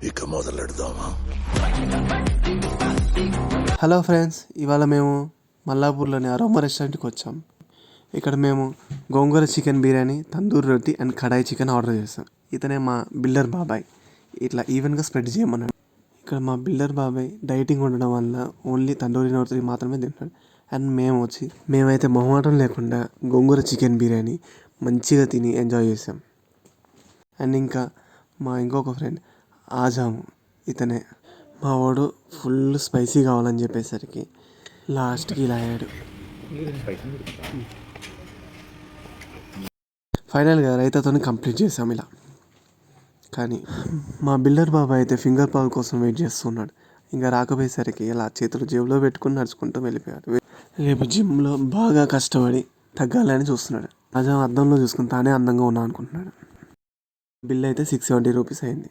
ఇక మొదలెడదామా? Hello friends, ఇవాళ మేము మల్లాపూర్లోని అరోమా రెస్టారెంట్కి వచ్చాం. ఇక్కడ మేము గోంగూర చికెన్ బిర్యానీ, తందూరి రొట్టి అండ్ కడాయి చికెన్ ఆర్డర్ చేస్తాం. ఇతనే మా బిల్డర్ బాబాయ్. ఇట్లా ఈవెన్గా స్ప్రెడ్ చేయమన్నాడు. ఇక్కడ మా బిల్డర్ బాబాయ్ డైటింగ్ ఉండడం వల్ల ఓన్లీ తందూరి రొట్టి మాత్రమే తింటాడు. అండ్ మేమైతే మొహమాటం లేకుండా గోంగూర చికెన్ బిర్యానీ మంచిగా తిని ఎంజాయ్ చేసాం. అండ్ ఇంకా మా ఇంకొక ఫ్రెండ్ ఆజాము, ఇతనే మా వాడు ఫుల్ స్పైసీ కావాలని చెప్పేసరికి లాస్ట్కి ఇలా అయ్యాడు. ఫైనల్గా రైతాతో కంప్లీట్ చేసాం ఇలా. కానీ మా బిల్డర్ బాబా అయితే ఫింగర్ పాల్ కోసం వెయిట్ చేస్తున్నాడు. ఇంకా రాకపోయేసరికి ఇలా చేతులు జేబులో పెట్టుకుని నడుచుకుంటూ వెళ్ళిపోయాడు. రేపు జిమ్లో బాగా కష్టపడి తగ్గాలని చూస్తున్నాడు. రాజా అద్దంలో చూసుకుని తానే అందంగా ఉన్నా అనుకుంటున్నాడు. బిల్ అయితే 670 రూపీస్ అయింది.